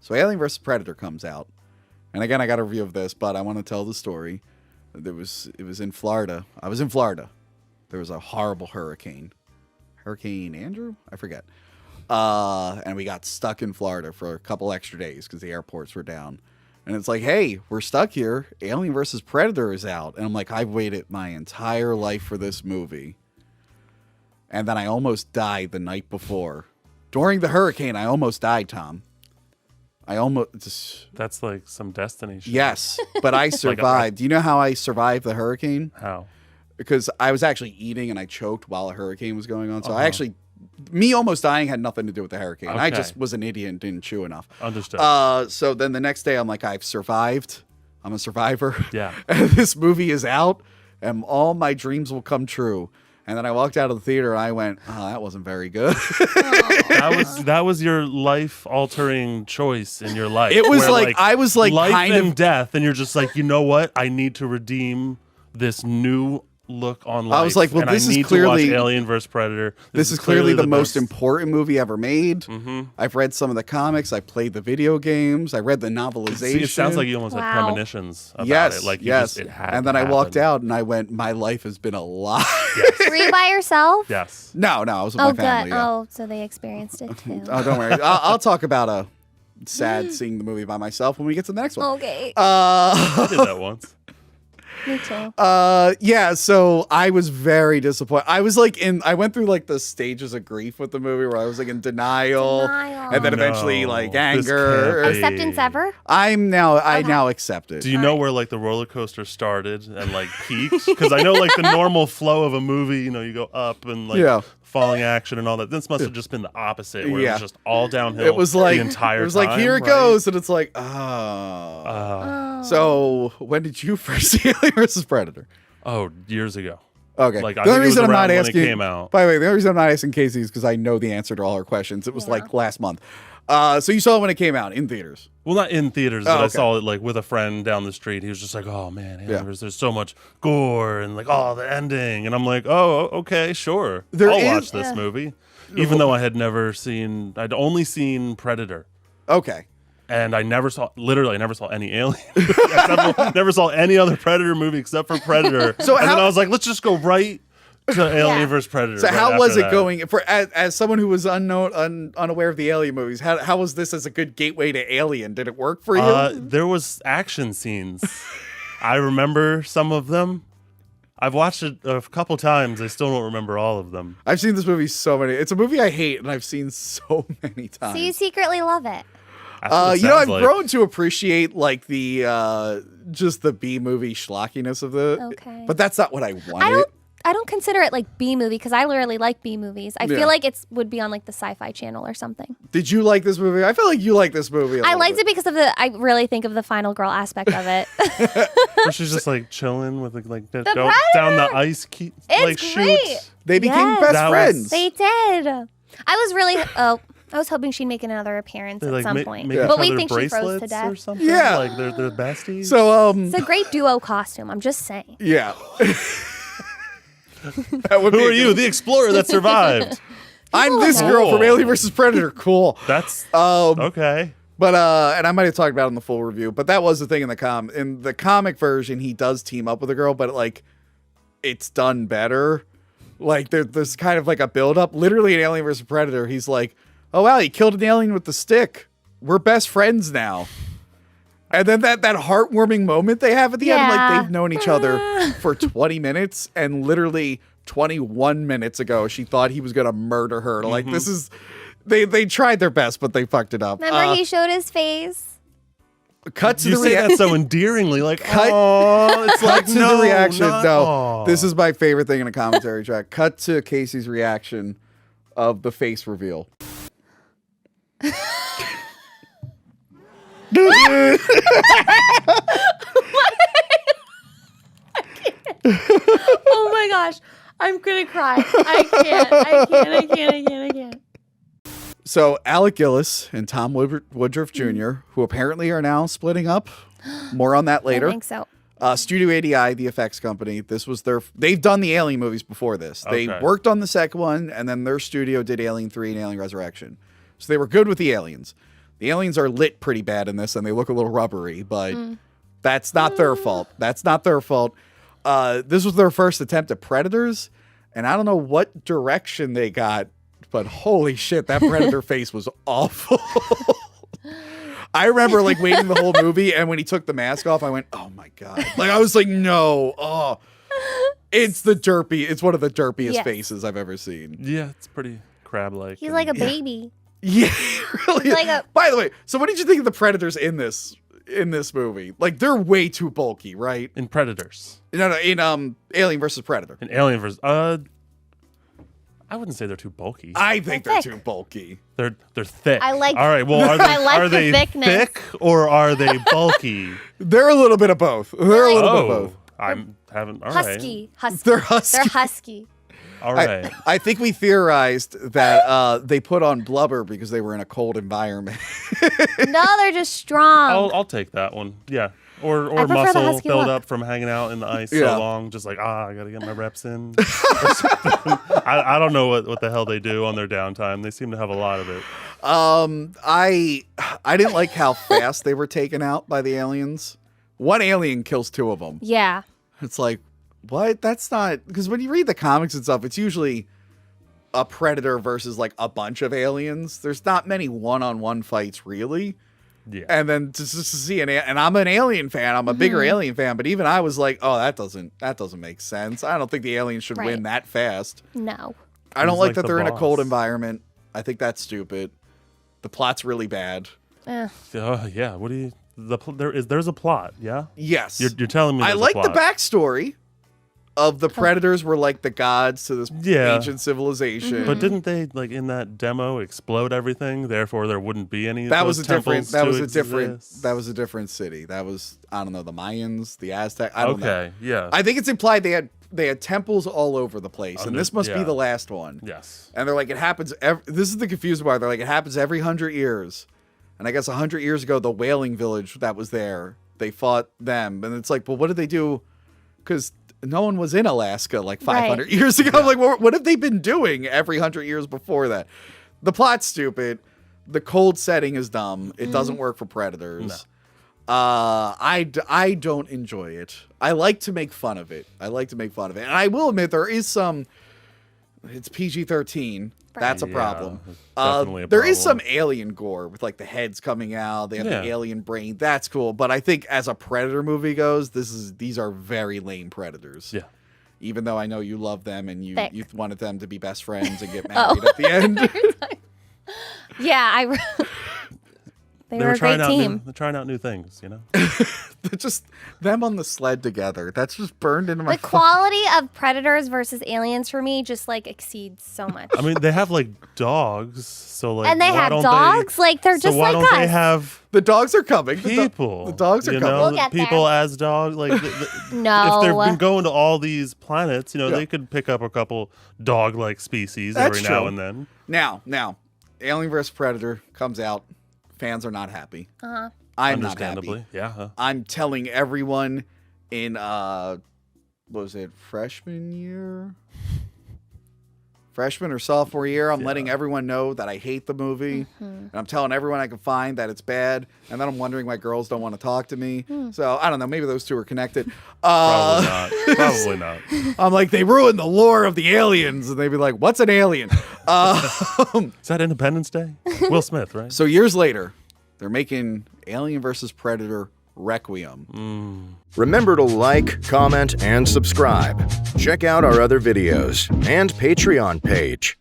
So Alien vs. Predator comes out. And again, I got a review of this, but I want to tell the story. It was in Florida. I was in Florida. There was a horrible hurricane. Hurricane Andrew? I forget. And we got stuck in Florida for a couple extra days because the airports were down. And it's like, hey, we're stuck here. Alien vs. Predator is out. And I'm like, I've waited my entire life for this movie. And then I almost died the night before. During the hurricane, I almost died, Tom. I almost... That's like some destiny shit. Yes, but I survived. Do you know how I survived the hurricane? How? Because I was actually eating and I choked while a hurricane was going on. So I actually... Me almost dying had nothing to do with the hurricane. Okay. I just was an idiot and didn't chew enough. Understood. So then the next day, I'm like, I've survived. I'm a survivor. Yeah. And this movie is out, and all my dreams will come true. And then I walked out of the theater, and I went, oh, that wasn't very good. That was your life-altering choice in your life. It was like I was like life kind and of death, and you're just like, you know what? I need to redeem this new look on life. I was like, well, and this I is need clearly to watch Alien vs. Predator. This is clearly the most best. important movie ever made. Mm-hmm. I've read some of the comics. I played the video games. I read the novelization. See, it sounds like you almost had premonitions about yes, it. Like you yes. just, it had and then to I walked happen. out and I went, my life has been a lie. Yes. Were you by yourself? Yes. No, I was with Oh, my good. family. Yeah. Oh, so they experienced it too. Oh, don't worry. I'll talk about a sad seeing the movie by myself when we get to the next one. Okay. I did that once. Me too. Yeah, so I was very disappointed. I was like I went through like the stages of grief with the movie where I was like in denial. And then eventually like this anger. can't be. Acceptance ever? I now accept it. Do you know where like the roller coaster started and like peaked? Because I know like the normal flow of a movie, you go up and like falling action and all that. This must have just been the opposite, where it was just all downhill. It was like the entire time. It was like here it right? goes, and it's like oh. So when did you first see Alien vs. Predator? Oh, years ago. Okay. Like, the I only think it was reason I'm not around when asking it came out. By the way, the only reason I'm not asking Casey is because I know the answer to all her questions. It was like last month. So you saw it when it came out in theaters. Well, not in theaters, but okay. I saw it like with a friend down the street. He was just like, "Oh man, there's so much gore and like the ending," and I'm like, "Oh, okay, sure, I'll watch this movie," even though I'd only seen Predator. Okay. And I never saw any Alien. Never saw any other Predator movie except for Predator. So then I was like, let's just go right to Alien vs. Predator. So right how was it that. going for as someone who was unaware of the Alien movies? How was this as a good gateway to Alien? Did it work for you? There was action scenes. I remember some of them. I've watched it a couple times. I still don't remember all of them. I've seen this movie so many. It's a movie I hate, and I've seen so many times. So you secretly love it. I've grown to appreciate like the just the B movie schlockiness of it. Okay. But that's not what I wanted. I don't consider it like B movie because I really like B movies. I feel like it would be on like the Sci-Fi Channel or something. Did you like this movie? I feel like you like this movie. I liked it because of I really think of the final girl aspect of it. Where she's just like chilling with like down Predator! the ice It's great. chute. They became Yes. best friends. They did. I was really I was hoping she'd make another appearance They at like some point. make But we each other think she froze to bracelets or death. something. Yeah. Like they're besties. So It's a great duo costume. I'm just saying. yeah. That would who be are you? The explorer that survived. I'm this girl from Alien vs. Predator. Cool. That's Okay. okay. But and I might have talked about it in the full review, but that was the thing in the comic version, he does team up with a girl, but like it's done better. Like there's kind of like a build up. Literally in Alien vs. Predator, he's like, "Oh wow, you killed an alien with the stick. We're best friends now." And then that heartwarming moment they have at the end, like they've known each other for 20 minutes, and literally 21 minutes ago, she thought he was gonna murder her. Like this is. They tried their best, but they fucked it up. Remember he showed his face? Cut to You the say reaction. that so endearingly, like Cut- oh, it's like Cut to no, the reaction. not- No, aw. this is my favorite thing in a commentary track. Cut to Casey's reaction of the face reveal. Oh my gosh. I'm gonna cry. I can't. So Alec Gillis and Tom Woodruff Jr., who apparently are now splitting up. More on that later. I think so. Studio ADI, the effects company. This was they've done the Alien movies before this. They Okay. worked on the second one, and then their studio did Alien 3 and Alien Resurrection. So they were good with the aliens. The aliens are lit pretty bad in this, and they look a little rubbery, but that's not their fault. That's not their fault. This was their first attempt at Predators, and I don't know what direction they got, but holy shit, that Predator face was awful. I remember like waiting the whole movie, and when he took the mask off, I went, "Oh my god!" Like I was like, "No, oh, it's one of the derpiest faces I've ever seen." Yeah, it's pretty crab-like. He's like a baby. Yeah, really. Like By the way, so what did you think of the Predators in this movie? Like they're way too bulky, right? In Predators. No, in Alien versus Predator. In Alien versus I wouldn't say they're too bulky. I think They're they're too bulky. They're thick. I like. All right. Well, are they thickness. thick or are they bulky? They're a little bit of both. They're a little bit of both. I'm having all Husky. right. Husky. They're husky. They're husky. All right. I think we theorized that they put on blubber because they were in a cold environment. No, they're just strong. I'll take that one. Yeah. Or prefer the muscle husky build look. up from hanging out in the ice Yeah. so long, just like I gotta get my reps in. I don't know what the hell they do on their downtime. They seem to have a lot of it. I didn't like how fast they were taken out by the aliens. One alien kills two of them. Yeah. It's like, what? That's not, because when you read the comics and stuff, it's usually a predator versus like a bunch of aliens. There's not many one-on-one fights really. Yeah. And then to see and I'm an Alien fan. I'm a bigger Alien fan, but even I was like, oh, that doesn't make sense. I don't think the aliens should win that fast. No. I don't Who's like like that the they're in a cold boss? environment. I think that's stupid. The plot's really bad. Yeah. What do you? There's a plot. Yeah. Yes. You're telling me I there's like a the plot. backstory of the predators were like the gods to this Yeah. ancient civilization. But didn't they like in that demo explode everything? Therefore, there wouldn't be any. that of was those a different. temples That to was a different. exist? That was a different city. That was, I don't know, the Mayans, the Aztec. I don't know. Okay. Yeah. I think it's implied they had temples all over the place, and this must be yeah. the last one. Yes. And they're like, it happens. This is the confusing part. They're like, it happens every 100 years. And I guess 100 years ago, the whaling village that was there, they fought them, and it's like, well, what did they do? Because no one was in Alaska like 500 years ago. I'm like, what have they been doing every 100 years before that? The plot's stupid. The cold setting is dumb. It doesn't work for predators. No. I don't enjoy it. I like to make fun of it. And I will admit there is some. It's PG-13. That's a Yeah, problem. it's definitely a There is problem. some alien gore with like the heads coming out. They have Yeah. the alien brain. That's cool. But I think as a Predator movie goes, these are very lame Predators. Yeah. Even though I know you love them and you Thanks. wanted them to be best friends and get married at the end. Yeah, they were a great team. They're trying out new things, you know. Just them on the sled together. That's just burned into my The quality of Predators versus Aliens for me just like exceeds so much. I mean, they have like dogs, so like, And they why have don't dogs? Like, they're so just why like don't they us. have The dogs are coming. people? The dogs are you coming. know, We'll get there. people as dogs. Like, No. if they've been going to all these planets, you know, Yeah. they could pick up a couple dog-like species That's every now true. and then. Now, Alien vs. Predator comes out. Fans are not happy. Uh-huh. I'm not happy. Understandably, yeah. I'm telling everyone in what was it, freshman or sophomore year, I'm letting everyone know that I hate the movie. And I'm telling everyone I can find that it's bad. And then I'm wondering why girls don't want to talk to me. So I don't know, maybe those two are connected. Probably not. Probably not. I'm like, they ruined the lore of the aliens. And they'd be like, what's an alien? Is that Independence Day? Will Smith, right? So years later, they're making Alien vs. Predator Requiem. Remember to like, comment, and subscribe. Check out our other videos and Patreon page.